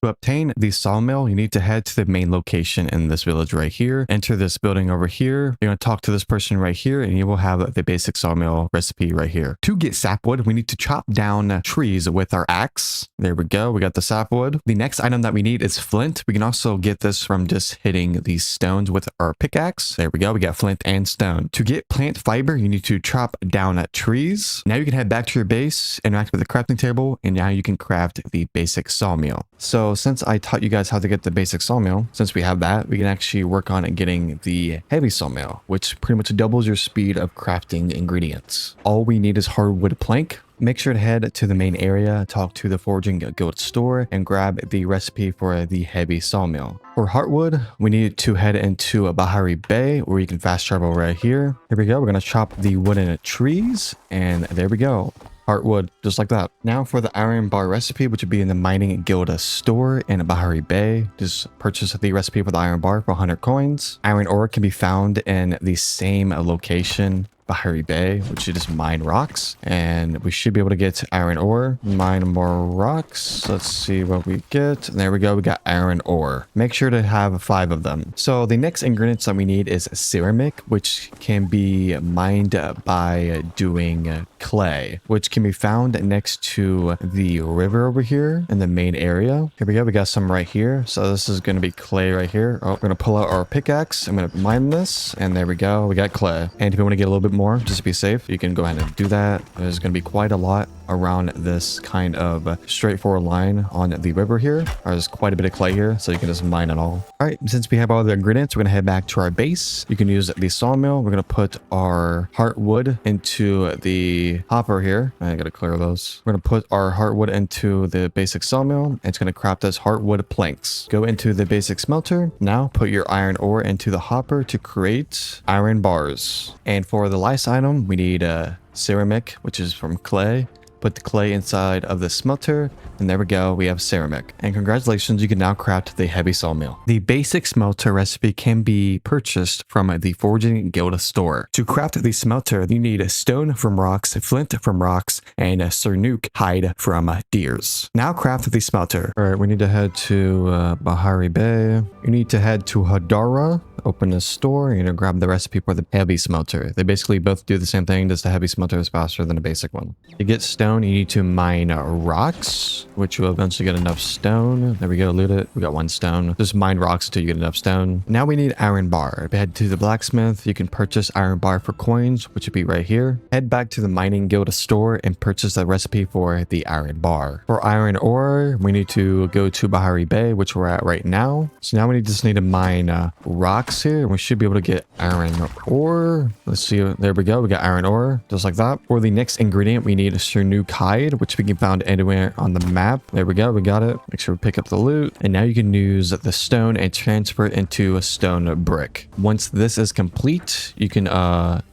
To obtain the sawmill, you need to head to the main location in this village right here. Enter this building over here. You're going to talk to this person right here, and you will have the basic sawmill recipe right here. To get sapwood, we need to chop down trees with our axe. There we go. We got the sapwood. The next item that we need is flint. We can also get this from just hitting these stones with our pickaxe. There we go. We got flint and stone. To get plant fiber, you need to chop down trees. Now you can head back to your base, interact with the crafting table, and now you can craft the basic sawmill. So since I taught you guys how to get the basic sawmill, since we have that, we can actually work on getting the heavy sawmill, which pretty much doubles your speed of crafting ingredients. All we need is hardwood plank. Make sure to head to the main area, talk to the forging guild store, and grab the recipe for the heavy sawmill. For heartwood, we need to head into Bahari Bay, where you can fast travel right here. Here we go. We're going to chop the wooden trees, and there we go. Heartwood, just like that. Now for the iron bar recipe, which would be in the mining guild store in Bahari Bay. Just purchase the recipe for the iron bar for 100 coins. Iron ore can be found in the same location, Bahari Bay, which you just mine rocks, and we should be able to get iron ore. Mine more rocks. Let's see what we get. There we go. We got iron ore. Make sure to have 5 of them. So the next ingredients that we need is ceramic, which can be mined by doing clay, which can be found next to the river over here in the main area. Here we go. We got some right here. So this is going to be clay right here. Oh, we're going to pull out our pickaxe. I'm going to mine this, and there we go. We got clay. And if you want to get a little bit more, just to be safe, you can go ahead and do that. There's going to be quite a lot around this kind of straightforward line on the river here. There's quite a bit of clay here, so you can just mine it all. All right, since we have all the ingredients, we're going to head back to our base. You can use the sawmill. We're going to put our heartwood into the hopper here. I got to clear those. We're going to put our heartwood into the basic sawmill, and it's going to craft us heartwood planks. Go into the basic smelter. Now put your iron ore into the hopper to create iron bars. And for the last item, we need ceramic, which is from clay. Put the clay inside of the smelter, and there we go, we have ceramic. And congratulations, you can now craft the heavy sawmill. The basic smelter recipe can be purchased from the Forging Guild store. To craft the smelter, you need stone from rocks, flint from rocks, and sernuk hide from deers. Now craft the smelter. All right, we need to head to Bahari Bay. You need to head to Hadara. Open the store, you're gonna grab the recipe for the heavy smelter. They basically both do the same thing, just the heavy smelter is faster than the basic one. To get stone, you need to mine rocks, which will eventually get enough stone. There we go, loot it. We got 1 stone. Just mine rocks until you get enough stone. Now we need iron bar. If you head to the blacksmith, you can purchase iron bar for coins, which would be right here. Head back to the mining guild store and purchase the recipe for the iron bar. For iron ore, we need to go to Bahari Bay, which we're at right now. So now we just need to mine rocks here, and we should be able to get iron ore. Let's see. There we go. We got iron ore, just like that. For the next ingredient, we need a sernuk hide, which we can find anywhere on the map. There we go. We got it. Make sure we pick up the loot, and now you can use the stone and transfer it into a stone brick. Once this is complete, you can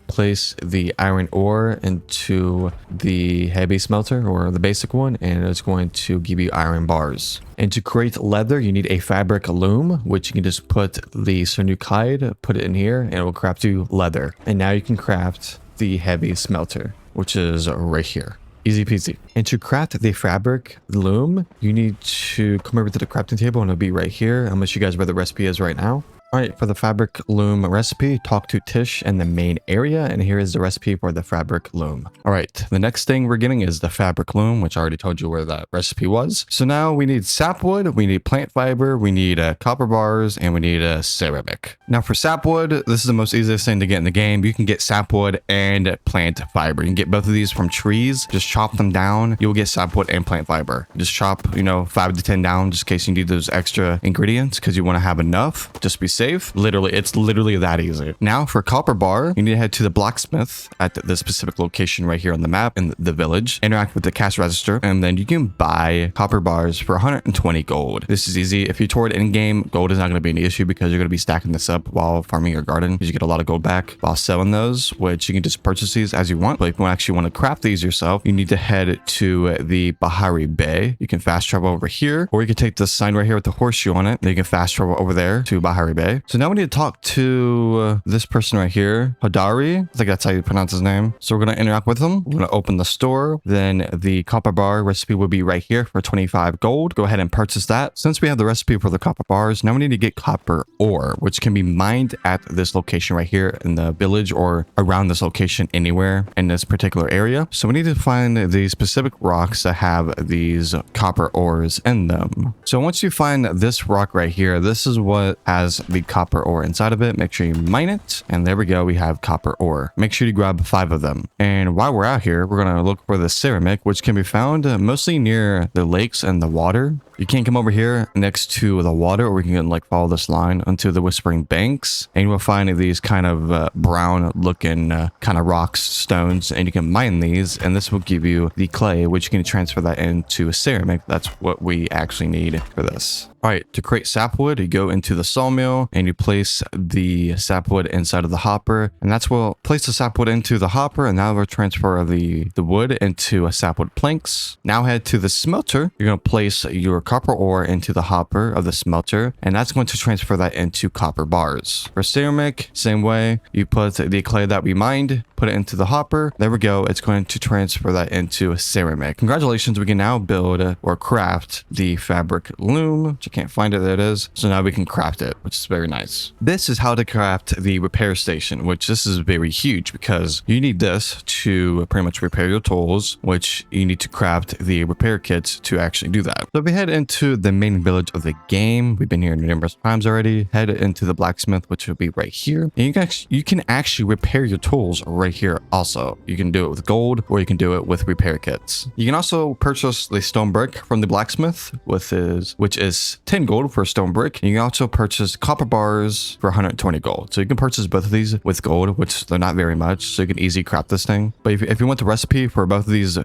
place the iron ore into the heavy smelter or the basic one, and it's going to give you iron bars. And to create leather, you need a fabric loom, which you can just put the sernuk hide, put it in here, and it will craft you leather. And now you can craft the heavy smelter, which is right here. Easy peasy. And to craft the fabric loom, you need to come over to the crafting table, and it'll be right here. I'm gonna show you guys where the recipe is right now. All right, for the fabric loom recipe, talk to Tish in the main area, and here is the recipe for the fabric loom. All right, the next thing we're getting is the fabric loom, which I already told you where that recipe was. So now we need sapwood, we need plant fiber, we need copper bars, and we need ceramic. Now for sapwood, this is the most easiest thing to get in the game. You can get sapwood and plant fiber. You can get both of these from trees. Just chop them down. You'll get sapwood and plant fiber. Just chop, 5 to 10 down, just in case you need those extra ingredients, because you want to have enough. Just be safe. Literally, it's literally that easy. Now for copper bar, you need to head to the blacksmith at the specific location right here on the map in the village. Interact with the cash register, and then you can buy copper bars for 120 gold. This is easy. If you toward in-game, gold is not going to be an issue because you're going to be stacking this up while farming your garden, because you get a lot of gold back while selling those, which you can just purchase these as you want. But if you actually want to craft these yourself, you need to head to the Bahari Bay. You can fast travel over here, or you can take the sign right here with the horseshoe on it. Then you can fast travel over there to Bahari Bay. Okay, so now we need to talk to this person right here, Hodari. I think that's how you pronounce his name. So we're going to interact with him. We're going to open the store. Then the copper bar recipe will be right here for 25 gold. Go ahead and purchase that. Since we have the recipe for the copper bars, now we need to get copper ore, which can be mined at this location right here in the village or around this location anywhere in this particular area. So we need to find the specific rocks that have these copper ores in them. So once you find this rock right here, this is what has the copper ore inside of it. Make sure you mine it. And there we go. We have copper ore. Make sure you grab 5 of them. And while we're out here, we're going to look for the ceramic, which can be found mostly near the lakes and the water. You can come over here next to the water, or we can like follow this line onto the Whispering Banks, and you will find these kind of brown looking kind of rocks, stones, and you can mine these, and this will give you the clay, which you can transfer that into a ceramic. That's what we actually need for this. All right, to create sapwood, you go into the sawmill and you place the sapwood inside of the hopper, and that's what we'll place the sapwood into the hopper, and now we'll transfer the wood into a sapwood planks. Now head to the smelter. You're going to place your copper ore into the hopper of the smelter, and that's going to transfer that into copper bars. For ceramic, same way, you put the clay that we mined, put it into the hopper. There we go. It's going to transfer that into a ceramic. Congratulations, we can now build or craft the fabric loom, which I can't find it. There it is. So now we can craft it, which is very nice. This is how to craft the repair station, which this is very huge because you need this to pretty much repair your tools, which you need to craft the repair kits to actually do that. So if we head into the main village of the game, we've been here numerous times already. Head into the blacksmith, which will be right here. And you can actually repair your tools right here also. You can do it with gold, or you can do it with repair kits. You can also purchase the stone brick from the blacksmith, which is 10 gold for a stone brick. And you can also purchase copper bars for 120 gold. So you can purchase both of these with gold, which they're not very much, so you can easily craft this thing. But if you want the recipe for both of these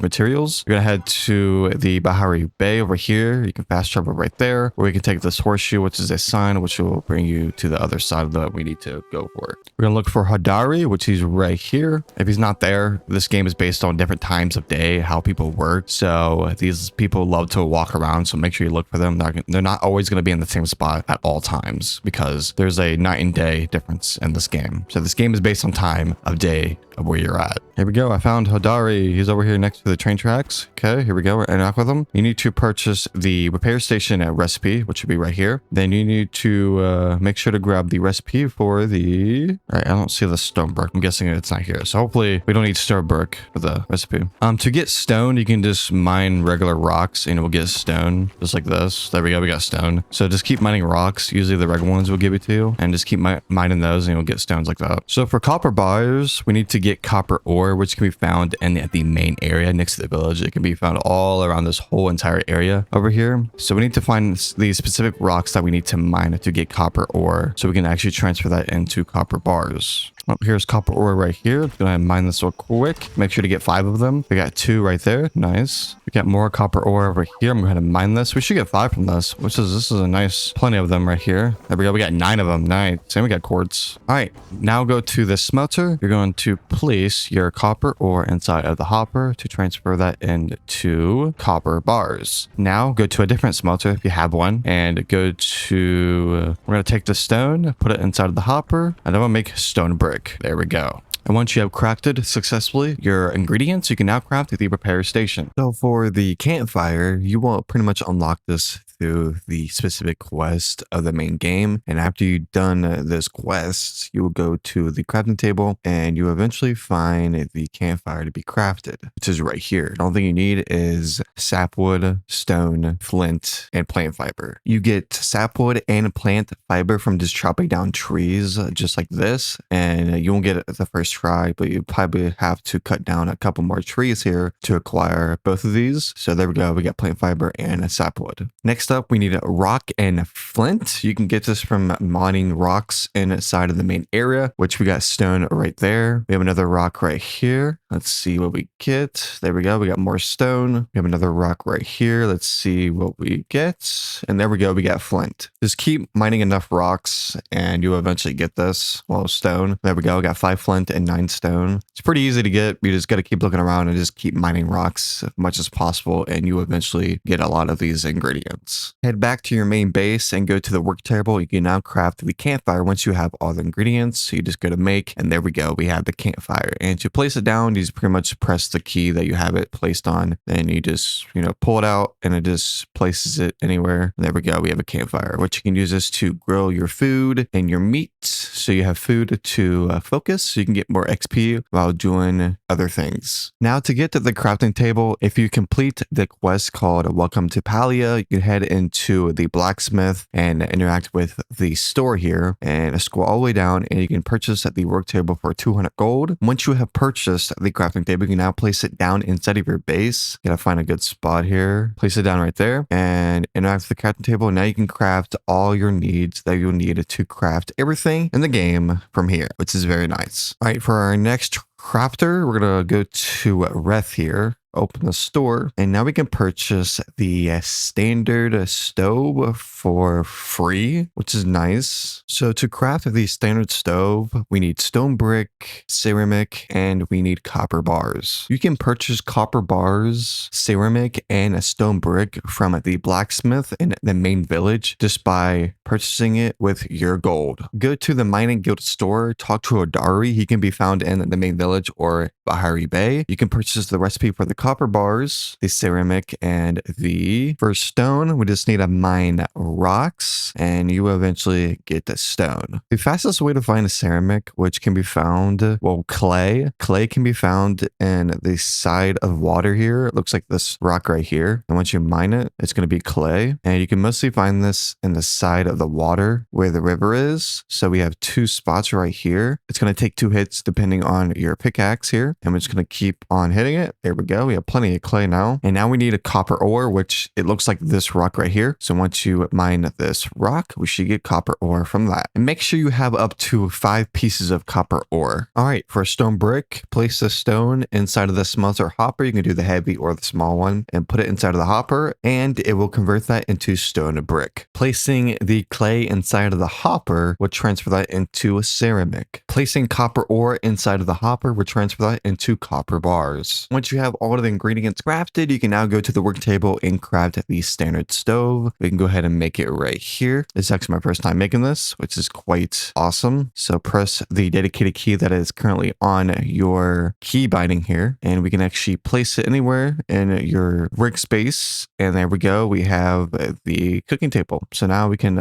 materials, you're gonna head to the Bahari Bay over here. You can fast travel right there, or you can take this horseshoe, which is a sign, which will bring you to the other side that we need to go for. We're gonna look for Hodari, which he's right here. If he's not there, this game is based on different times of day, how people work. So these people love to walk around, so make sure you look for them. They're not always going to be in the same spot at all times because there's a night and day difference in this game. So this game is based on time of day of where you're at. Here we go. I found Hodari. He's over here next to the train tracks. Okay, here we go. We're interact with him. You need to purchase the repair station at recipe, which should be right here. Then you need to make sure to grab the recipe for the... All right, I don't see the stone brick. I'm guessing it's not here. So hopefully we don't need stone brick for the recipe. To get stone, you can just mine regular rocks and it will get stone, just like this. There we go. We got stone. So just keep mining rocks. Usually the regular ones will give it to you, and just keep mining those and you'll get stones like that. So for copper bars, we need to get copper ore, which can be found in the main area next to the village. It can be found all around this whole entire area over here. So we need to find the specific rocks that we need to mine to get copper ore, so we can actually transfer that into copper bars. Here's copper ore right here. I'm gonna mine this real quick. Make sure to get 5 of them. We got 2 right there. Nice. We got more copper ore over here. I'm gonna mine this. We should get 5 from this, this is a nice, plenty of them right here. There we go. We got 9 of them. Nice. And we got quartz. All right. Now go to the smelter. You're going to place your copper ore inside of the hopper to transfer that into copper bars. Now go to a different smelter if you have one, and go to, we're gonna take the stone, put it inside of the hopper, and then we'll make stone brick. There we go. And once you have crafted successfully your ingredients, you can now craft the repair station. So for the campfire, you will pretty much unlock this through the specific quest of the main game. And after you've done this quest, you will go to the crafting table and you eventually find the campfire to be crafted, which is right here. The only thing you need is sapwood, stone, flint, and plant fiber. You get sapwood and plant fiber from just chopping down trees just like this, and you won't get it the first try, but you probably have to cut down a couple more trees here to acquire both of these. So there we go. We got plant fiber and a sapwood. Next up, we need a rock and flint. You can get this from mining rocks inside of the main area, which we got stone right there. We have another rock right here. Let's see what we get. There we go. We got more stone. We have another rock right here. Let's see what we get. And there we go. We got flint. Just keep mining enough rocks and you'll eventually get this. Well, stone. There we go. We got 5 flint and 9 stone. It's pretty easy to get. You just got to keep looking around and just keep mining rocks as much as possible. And you eventually get a lot of these ingredients. Head back to your main base and go to the work table. You can now craft the campfire once you have all the ingredients. So you just go to make, and there we go. We have the campfire. And to place it down, you just pretty much press the key that you have it placed on. Then you just, pull it out and it just places it anywhere. There we go. We have a campfire, which you can use this to grill your food and your meat. So you have food to focus. So you can get more XP while doing other things. Now to get to the crafting table, if you complete the quest called Welcome to Palia, you can head into the blacksmith and interact with the store here and scroll all the way down, and you can purchase the work table for 200 gold. Once you have purchased the crafting table, you can now place it down inside of your base. You gotta find a good spot here. Place it down right there and interact with the crafting table. Now you can craft all your needs that you'll need to craft everything in the game from here, which is very nice. All right, for our next crafter, we're gonna go to Reth here. Open the store, and now we can purchase the standard stove for free, which is nice. So to craft the standard stove, we need stone brick, ceramic, and we need copper bars. You can purchase copper bars, ceramic, and a stone brick from the blacksmith in the main village just by purchasing it with your gold. Go to the mining guild store, talk to Odari. He can be found in the main village or Bahari Bay. You can purchase the recipe for the copper bars, the ceramic, and the first stone. We just need to mine rocks and you will eventually get the stone. The fastest way to find a ceramic, which can be found, clay. Clay can be found in the side of water here. It looks like this rock right here. And once you mine it, it's going to be clay. And you can mostly find this in the side of the water where the river is. So we have 2 spots right here. It's going to take 2 hits depending on your pickaxe here. And we're just going to keep on hitting it. There we go. We have plenty of clay now. And now we need a copper ore, which it looks like this rock right here. So once you mine this rock, we should get copper ore from that. And make sure you have up to 5 pieces of copper ore. All right, for a stone brick, place the stone inside of the smelter hopper. You can do the heavy or the small one and put it inside of the hopper, and it will convert that into stone brick. Placing the clay inside of the hopper will transfer that into a ceramic. Placing copper ore inside of the hopper will transfer that into copper bars. Once you have all of the ingredients crafted, you can now go to the work table and craft the standard stove. We can go ahead and make it right here. This is actually my first time making this, which is quite awesome. So press the dedicated key that is currently on your key binding here, and we can actually place it anywhere in your workspace. And there we go. We have the cooking table. So now we can,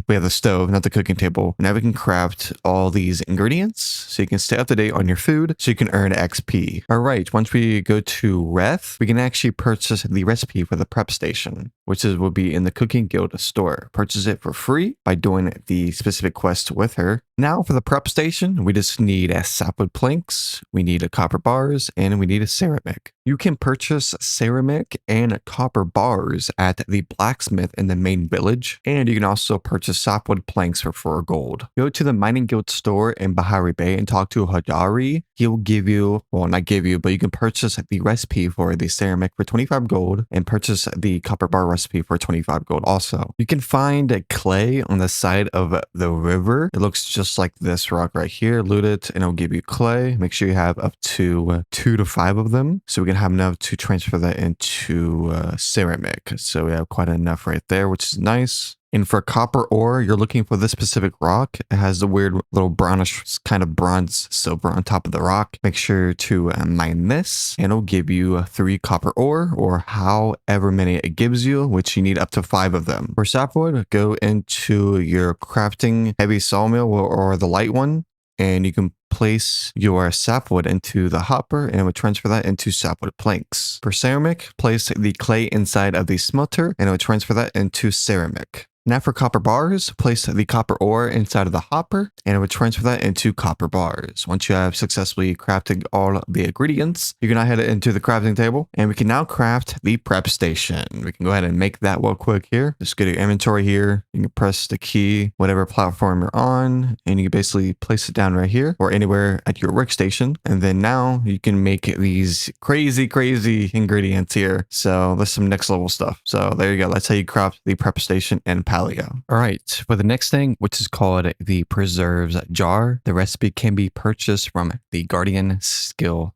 we have the stove, not the cooking table. Now we can craft all these ingredients so you can stay up to date on your food so you can earn XP. All right, once we go to Reth, we can actually purchase the recipe for the prep station, which will be in the Cooking Guild store. Purchase it for free by doing the specific quest with her. Now for the prep station, we just need sapwood planks, we need copper bars, and we need a ceramic. You can purchase ceramic and copper bars at the blacksmith in the main village, and you can also purchase sapwood planks for 4 gold. Go to the mining guild store in Bahari Bay and talk to Hadari. He will give you, well, not give you, but you can purchase the recipe for the ceramic for 25 gold and purchase the copper bar recipe for 25 gold also. You can find clay on the side of the river. It looks just like this rock right here. Loot it and it'll give you clay. Make sure you have up to 2 to 5 of them so we can have enough to transfer that into ceramic. So we have quite enough right there, which is nice. And for copper ore, you're looking for this specific rock. It has the weird little brownish kind of bronze silver on top of the rock. Make sure to mine this and it'll give you 3 copper ore or however many it gives you, which you need up to 5 of them. For sapwood, go into your crafting heavy sawmill or the light one, and you can place your sapwood into the hopper and it would transfer that into sapwood planks. For ceramic, place the clay inside of the smelter and it would transfer that into ceramic. Now for copper bars, place the copper ore inside of the hopper and it would transfer that into copper bars. Once you have successfully crafted all the ingredients, you can now head into the crafting table and we can now craft the prep station. We can go ahead and make that real quick here. Just go to your inventory here. You can press the key, whatever platform you're on, and you basically place it down right here or anywhere at your workstation. And then now you can make these crazy ingredients here. So there's some next level stuff. So there you go. That's how you craft the prep station in Palia. All right, for the next thing, which is called the preserves jar, the recipe can be purchased from the Guardian Skill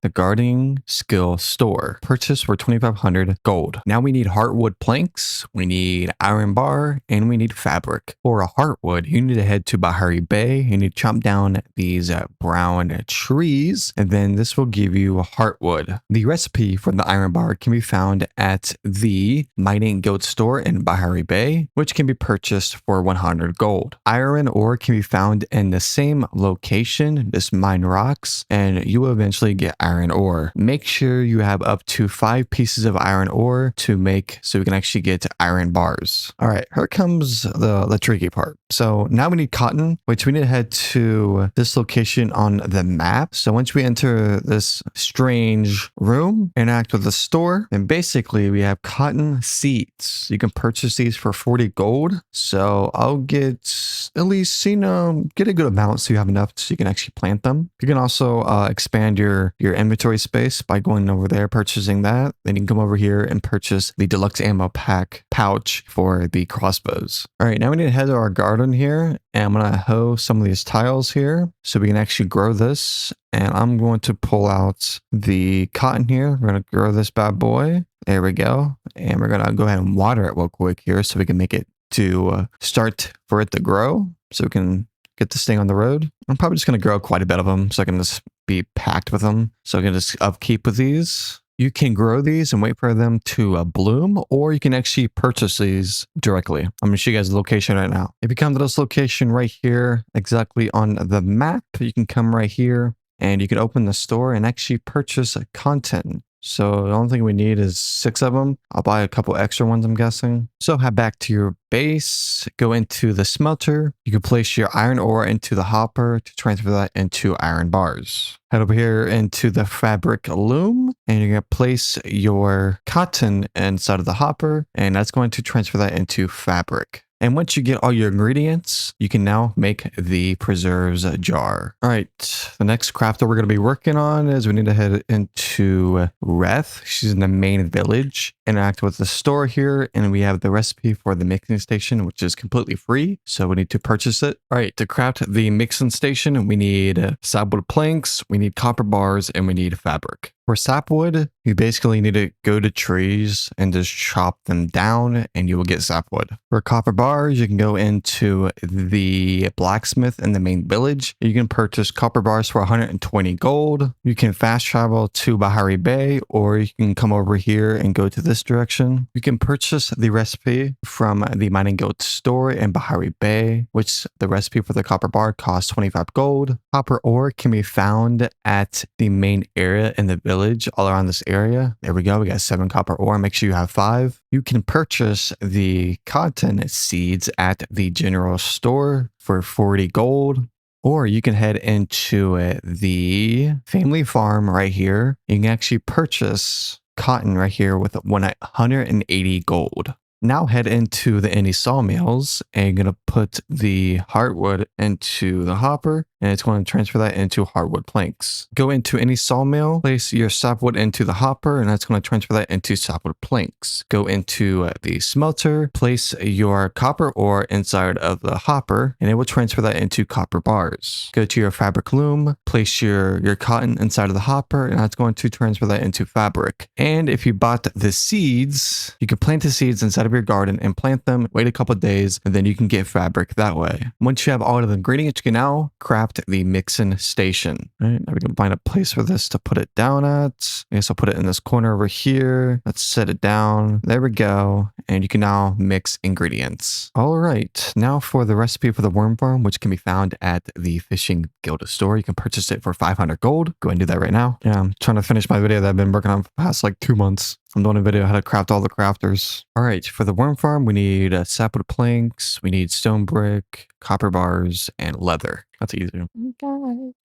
store. Purchase for 2,500 gold. Now we need heartwood planks, we need iron bar, and we need fabric. For a heartwood, you need to head to Bahari Bay. You need to chop down these brown trees, and then this will give you a heartwood. The recipe for the iron bar can be found at the Mining Guild store in Bahari Bay, which can be purchased for 100 gold. Iron ore can be found in the same location, just mine rocks, and you will eventually get iron ore. Make sure you have up to 5 pieces of iron ore to make so we can actually get iron bars. All right, here comes the tricky part. So now we need cotton, which we need to head to this location on the map. So once we enter this strange room, interact with the store, and basically we have cotton seeds. You can purchase these for 40 gold. So I'll get at least, get a good amount so you have enough so you can actually plant them. You can also expand your inventory space by going over there, purchasing that. Then you can come over here and purchase the deluxe ammo pack pouch for the crossbows. All right, now we need to head to our garden here, and I'm going to hoe some of these tiles here so we can actually grow this. And I'm going to pull out the cotton here. We're going to grow this bad boy. There we go. And we're going to go ahead and water it real quick here so we can make it to start for it to grow so we can get this thing on the road. I'm probably just going to grow quite a bit of them so I can just be packed with them. So I can just upkeep with these. You can grow these and wait for them to bloom, or you can actually purchase these directly. I'm going to show you guys the location right now. If you come to this location right here, exactly on the map, you can come right here and you can open the store and actually purchase content. So the only thing we need is 6 of them. I'll buy a couple extra ones, I'm guessing. So head back to your base, go into the smelter. You can place your iron ore into the hopper to transfer that into iron bars. Head over here into the fabric loom, and you're going to place your cotton inside of the hopper, and that's going to transfer that into fabric. And once you get all your ingredients, you can now make the preserves jar. All right, the next craft that we're going to be working on is we need to head into Reth. She's in the main village. Interact with the store here, and we have the recipe for the mixing station, which is completely free. So we need to purchase it. All right, to craft the mixing station, we need sapwood planks, we need copper bars, and we need fabric. For sapwood, you basically need to go to trees and just chop them down and you will get sapwood. For copper bars, you can go into the blacksmith in the main village. You can purchase copper bars for 120 gold. You can fast travel to Bahari Bay, or you can come over here and go to this direction. You can purchase the recipe from the Mining Guild store in Bahari Bay, which the recipe for the copper bar costs 25 gold. Copper ore can be found at the main area in the village all around this area. There we go. We got 7 copper ore. Make sure you have 5. You can purchase the cotton seeds at the general store for 40 gold. Or you can head into the family farm right here. You can actually purchase cotton right here with 180 gold. Now head into the any sawmills and you're going to put the heartwood into the hopper and it's going to transfer that into hardwood planks. Go into any sawmill, place your sapwood into the hopper and that's going to transfer that into sapwood planks. Go into the smelter, place your copper ore inside of the hopper and it will transfer that into copper bars. Go to your fabric loom, place your cotton inside of the hopper and that's going to transfer that into fabric. And if you bought the seeds, you can plant the seeds inside of your garden and plant them, wait a couple of days, and then you can get fabric that way. Once you have all of the ingredients, you can now craft the mixing station. All right, now we can find a place for this to put it down at. I guess I'll put it in this corner over here. Let's set it down. There we go. And you can now mix ingredients. All right, now for the recipe for the worm farm, which can be found at the fishing guild store. You can purchase it for 500 gold. Go ahead and do that right now. Yeah, I'm trying to finish my video that I've been working on for the past like 2 months. I'm doing a video how to craft all the crafters. All right, for the worm farm, we need sapwood planks, we need stone brick, copper bars, and leather. That's easy.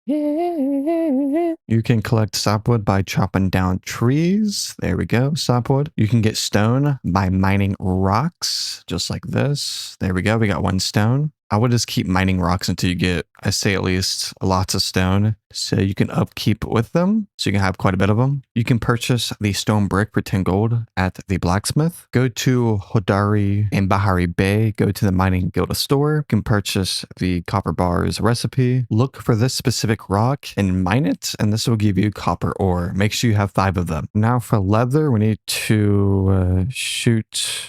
You can collect sapwood by chopping down trees. There we go, sapwood. You can get stone by mining rocks, just like this. There we go, we got 1 stone. I would just keep mining rocks until you get, I say at least, lots of stone. So you can upkeep with them. So you can have quite a bit of them. You can purchase the stone brick for 10 gold at the blacksmith. Go to Hodari and Bahari Bay. Go to the mining guild store. You can purchase the copper bars recipe. Look for this specific rock and mine it. And this will give you copper ore. Make sure you have 5 of them. Now for leather, we need to shoot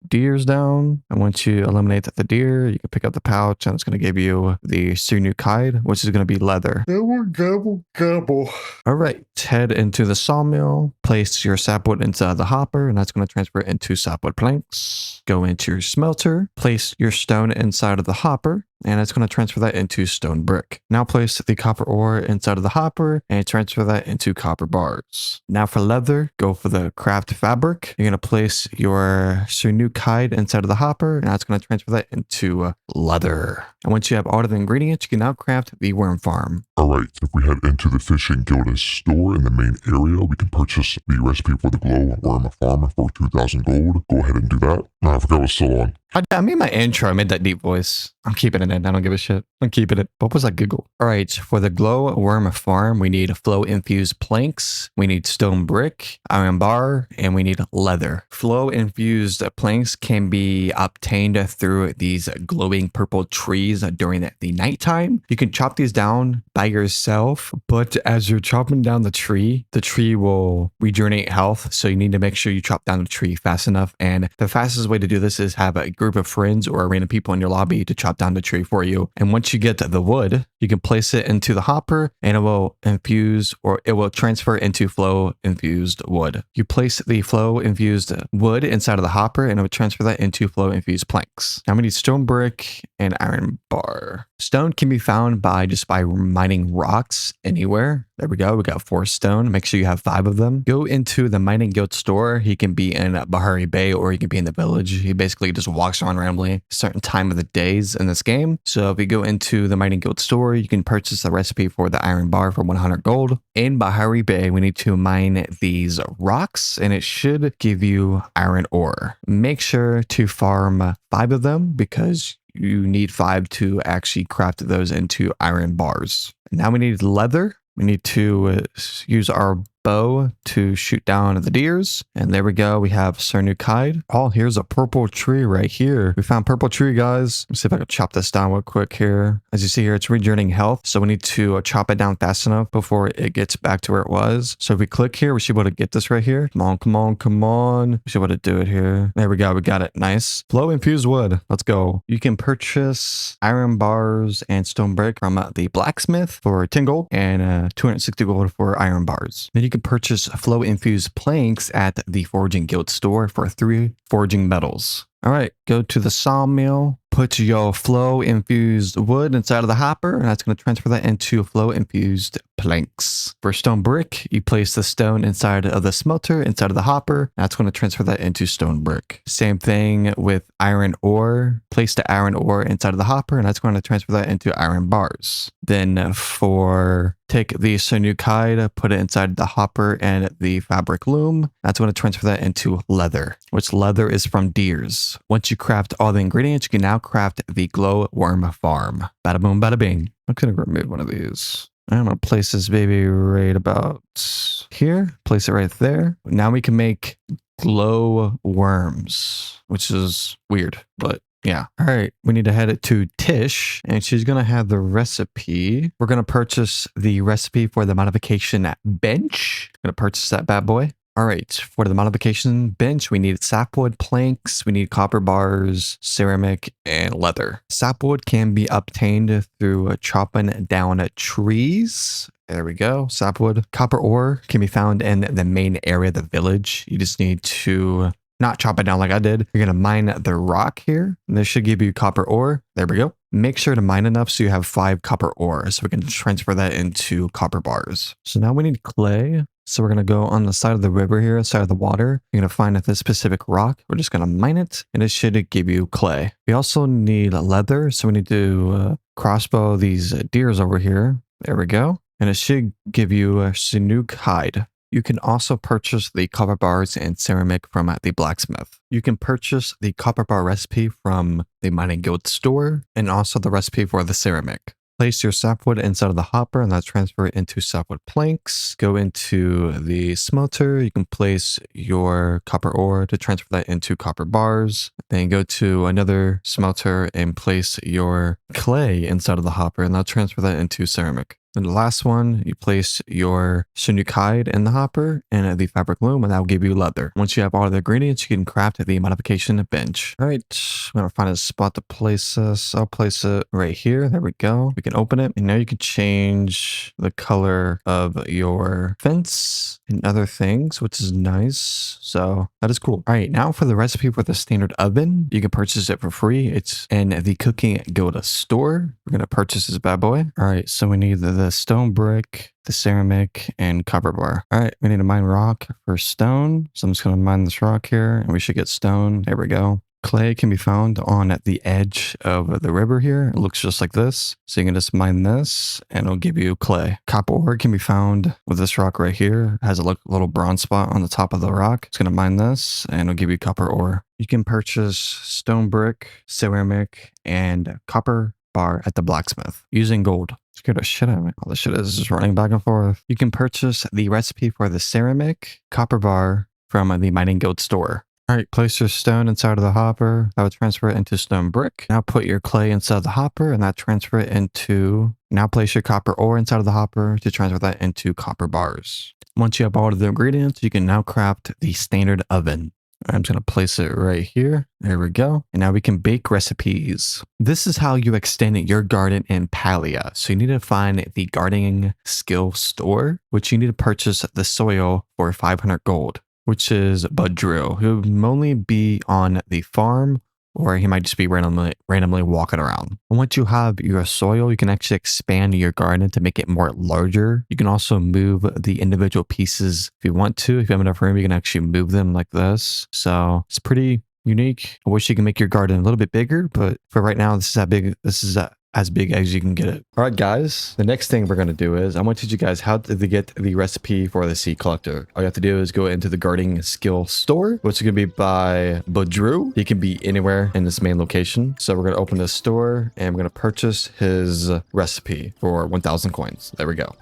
deers down. And once you eliminate the deer, you can pick up the pouch and it's going to give you the Sunukide, which is going to be leather. Gobble. All right, head into the sawmill, place your sapwood into the hopper, and that's going to transfer it into sapwood planks. Go into your smelter, place your stone inside of the hopper, and it's going to transfer that into stone brick. Now place the copper ore inside of the hopper and transfer that into copper bars. Now for leather, go for the craft fabric. You're going to place your Sunukide inside of the hopper, and that's going to transfer that into leather. And once you have all of the ingredients, you can now craft the worm farm. Alright, if we head into the fishing guild store in the main area, we can purchase the recipe for the glow worm farm for 2,000 gold. Go ahead and do that. I forgot what's still on. I made my intro. I made that deep voice. I'm keeping it in. I don't give a shit. I'm keeping it. What was that giggle? All right. For the glow worm farm, we need flow infused planks. We need stone brick, iron bar, and we need leather. Flow infused planks can be obtained through these glowing purple trees during the nighttime. You can chop these down by yourself, but as you're chopping down the tree will regenerate health. So you need to make sure you chop down the tree fast enough. And the fastest way to do this is have a group of friends or random people in your lobby to chop down the tree for you. And once you get the wood, you can place it into the hopper and it will infuse, or it will transfer into flow infused wood. You place the flow infused wood inside of the hopper and it will transfer that into flow infused planks. Now we need stone brick and iron bar. Stone can be found by mining rocks anywhere. There we go. We got 4 stone. Make sure you have 5 of them. Go into the mining guild store. He can be in Bahari Bay or he can be in the village. He basically just walks around randomly a certain time of the days in this game. So if you go into the mining guild store, you can purchase the recipe for the iron bar for 100 gold. In Bahari Bay, we need to mine these rocks and it should give you iron ore. Make sure to farm 5 of them because you need 5 to actually craft those into iron bars. Now we need leather. We need to use our bow to shoot down the deers. And there we go. We have Sunukide. Oh, here's a purple tree right here. We found purple tree, guys. Let's see if I can chop this down real quick here. As you see here, it's regenerating health. So we need to chop it down fast enough before it gets back to where it was. So if we click here, we should be able to get this right here. Come on, come on, come on. We should be able to do it here. There we go. We got it. Nice. Flow infused wood. Let's go. You can purchase iron bars and stone brick from the blacksmith for 10 gold and 260 gold for iron bars. Then you can purchase flow infused planks at the forging guild store for 3 forging metals. All right, go to the sawmill, put your flow infused wood inside of the hopper, and that's going to transfer that into flow infused planks. For stone brick, you place the stone inside of the smelter, inside of the hopper. That's going to transfer that into stone brick. Same thing with iron ore. Place the iron ore inside of the hopper, and that's going to transfer that into iron bars. Then take the Sunukide, put it inside the hopper and the fabric loom. That's going to transfer that into leather, which leather is from deers. Once you craft all the ingredients, you can now craft the glow worm farm. Bada boom, bada bing. I'm going to remove one of these. I'm going to place this baby right about here. Place it right there. Now we can make glow worms, which is weird, but yeah. All right. We need to head it to Tish and she's going to have the recipe. We're going to purchase the recipe for the modification bench. Going to purchase that bad boy. All right. For the modification bench, we need sapwood planks. We need copper bars, ceramic, and leather. Sapwood can be obtained through chopping down trees. There we go. Sapwood. Copper ore can be found in the main area of the village. You just need to not chop it down like I did. You're going to mine the rock here. And this should give you copper ore. There we go. Make sure to mine enough so you have 5 copper ore so we can transfer that into copper bars. So now we need clay. So we're going to go on the side of the river here, side of the water. You're going to find this specific rock. We're just going to mine it, and it should give you clay. We also need leather, so we need to crossbow these deers over here. There we go. And it should give you a Chinook hide. You can also purchase the copper bars and ceramic from the blacksmith. You can purchase the copper bar recipe from the mining guild store, and also the recipe for the ceramic. Place your sapwood inside of the hopper and that's transfer it into sapwood planks. Go into the smelter. You can place your copper ore to transfer that into copper bars. Then go to another smelter and place your clay inside of the hopper and that'll transfer that into ceramic. And the last one, you place your Chinook hide in the hopper and the fabric loom, and that will give you leather. Once you have all of the ingredients, you can craft the modification bench. All right, I'm gonna find a spot to place this. I'll place it right here. There we go. We can open it, and now you can change the color of your fence and other things, which is nice. So that is cool. All right, now for the recipe for the standard oven, you can purchase it for free. It's in the Cooking Guild store. We're gonna purchase this bad boy. All right, so we need the stone brick, the ceramic, and copper bar. All right, we need to mine rock for stone. So I'm just going to mine this rock here, and we should get stone. There we go. Clay can be found on the edge of the river here. It looks just like this. So you can just mine this, and it'll give you clay. Copper ore can be found with this rock right here. It has a little bronze spot on the top of the rock. It's going to mine this, and it'll give you copper ore. You can purchase stone brick, ceramic, and copper bar at the blacksmith using gold. Scared the shit out of me. All this shit is just running back and forth. You can purchase the recipe for the ceramic copper bar from the mining guild store. All right, place your stone inside of the hopper. That would transfer it into stone brick. Now put your clay inside the hopper and that transfer it into... Now place your copper ore inside of the hopper to transfer that into copper bars. Once you have all of the ingredients, you can now craft the standard oven. I'm just going to place it right here. There we go. And now we can bake recipes. This is how you extend your garden in Palia. So you need to find the gardening skill store, which you need to purchase the soil for 500 gold, which is Bud Drill. He'll only be on the farm, or he might just be randomly walking around. And once you have your soil, you can actually expand your garden to make it more larger. You can also move the individual pieces if you want to. If you have enough room, you can actually move them like this. So it's pretty unique. I wish you can make your garden a little bit bigger, but for right now, this is how big. This is as big as you can get it. All right, guys, the next thing we're going to do is I want to teach you guys how to get the recipe for the seed collector. All you have to do is go into the gardening skill store, which is going to be by Budrew. He can be anywhere in this main location. So we're going to open this store and we're going to purchase his recipe for 1,000 coins. There we go.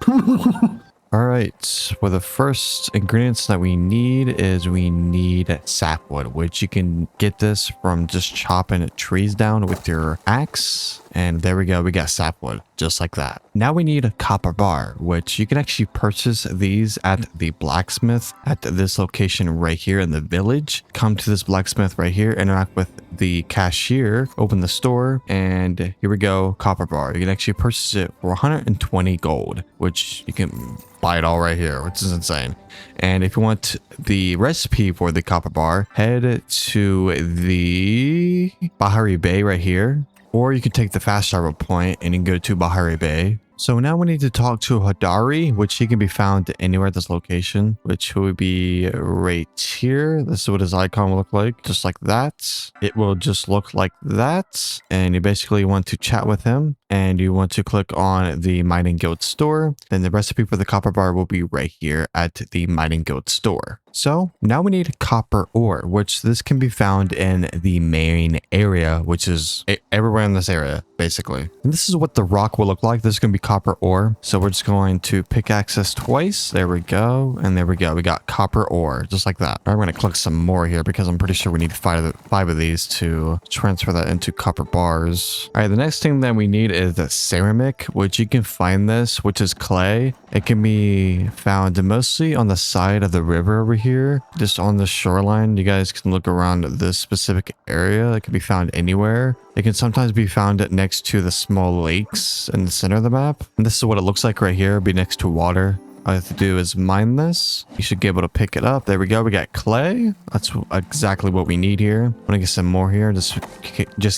All right, well, the first ingredients that we need is we need sapwood, which you can get this from just chopping trees down with your axe. And there we go, we got sapwood, just like that. Now we need a copper bar, which you can actually purchase these at the blacksmith at this location right here in the village. Come to this blacksmith right here, interact with the cashier, open the store, and here we go, copper bar. You can actually purchase it for 120 gold, which you can buy it all right here, which is insane. And if you want the recipe for the copper bar, head to the Bahari Bay right here. Or you can take the fast travel point and you can go to Bahari Bay. So now we need to talk to Hadari, which he can be found anywhere at this location, which would be right here. This is what his icon will look like, just like that. It will just look like that. And you basically want to chat with him and you want to click on the Mining Guild store. Then the recipe for the copper bar will be right here at the Mining Guild store. So now we need copper ore, which this can be found in the main area, which is everywhere in this area, basically. And this is what the rock will look like. This is going to be copper ore. So we're just going to pickaxe this twice. There we go. And there we go. We got copper ore, just like that. I'm going to click some more here because I'm pretty sure we need five of these to transfer that into copper bars. All right, the next thing that we need is the ceramic, which you can find this, which is clay. It can be found mostly on the side of the river over here, just on the shoreline. You guys can look around this specific area. It can be found anywhere. It can sometimes be found next to the small lakes in the center of the map. And this is what it looks like right here. It'll be next to water. All you have to do is mine this. You should be able to pick it up. There we go. We got clay. That's exactly what we need here. I'm gonna get some more here just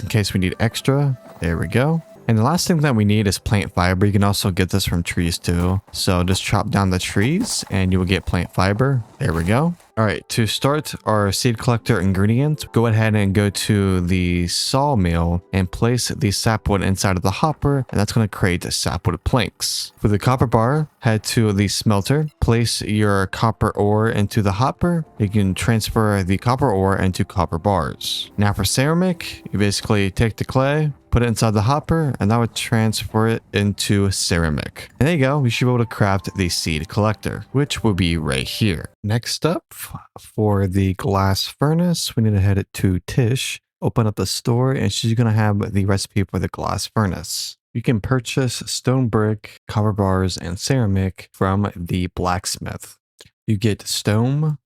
in case we need extra. There we go. And the last thing that we need is plant fiber. You can also get this from trees too. So just chop down the trees and you will get plant fiber. There we go. All right, to start our seed collector ingredients, go ahead and go to the sawmill and place the sapwood inside of the hopper, and that's going to create sapwood planks. For the copper bar, head to the smelter, place your copper ore into the hopper. You can transfer the copper ore into copper bars. Now for ceramic, you basically take the clay, put it inside the hopper, and that would transfer it into ceramic. And there you go, we should be able to craft the seed collector, which will be right here. Next up, for the glass furnace, we need to head it to Tish, open up the store, and she's going to have the recipe for the glass furnace. You can purchase stone brick, copper bars, and ceramic from the blacksmith. You get stone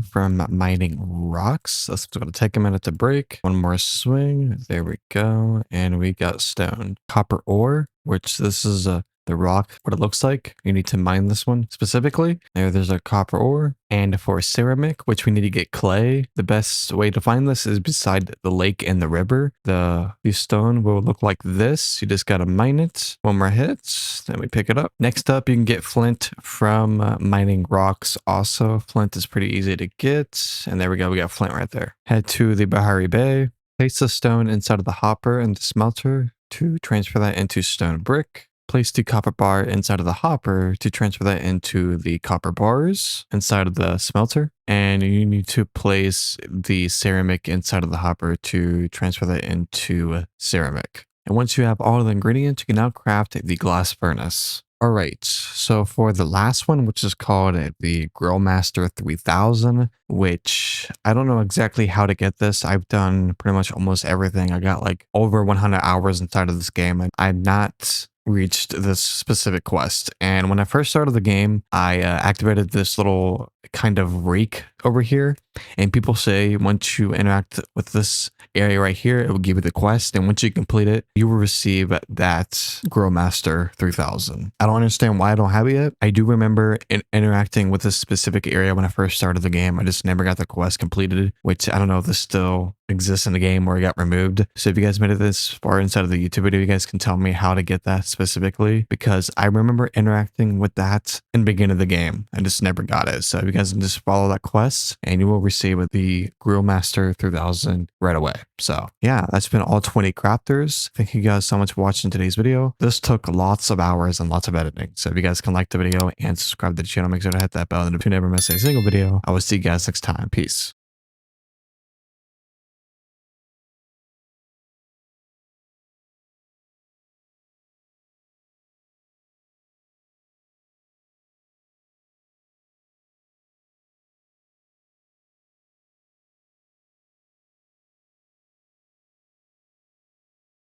from mining rocks. That's going to take a minute to break. One more swing. There we go. And we got stone. Copper ore, which this is the rock, what it looks like. You need to mine this one specifically. There's a copper ore. And for ceramic, which we need to get clay, the best way to find this is beside the lake and the river. The stone will look like this. You just got to mine it. One more hit, then we pick it up. Next up, you can get flint from mining rocks also. Flint is pretty easy to get. And there we go, we got flint right there. Head to the Bahari Bay. Place the stone inside of the hopper and the smelter to transfer that into stone brick. Place the copper bar inside of the hopper to transfer that into the copper bars inside of the smelter. And you need to place the ceramic inside of the hopper to transfer that into ceramic. And once you have all of the ingredients, you can now craft the glass furnace. All right, so for the last one, which is called the Grillmaster 3000, which I don't know exactly how to get this. I've done pretty much almost everything. I got like over 100 hours inside of this game, and I'm not reached this specific quest. And when I first started the game, I activated this little kind of rake over here. And people say once you interact with this area right here, it will give you the quest. And once you complete it, you will receive that Grillmaster 3000. I don't understand why I don't have it yet. I do remember interacting with this specific area when I first started the game. I just never got the quest completed, which I don't know if this still exists in the game or it got removed. So if you guys made it this far inside of the YouTube video, you guys can tell me how to get that specifically, because I remember interacting with that in the beginning of the game. I just never got it. So if you guys can just follow that quest and you will receive the Grillmaster 3000 right away. So yeah, that's been all 20 crafters. Thank you guys so much for watching today's video. This took lots of hours and lots of editing. So if you guys can like the video and subscribe to the channel, make sure to hit that bell and to never miss a single video. I will see you guys next time. Peace.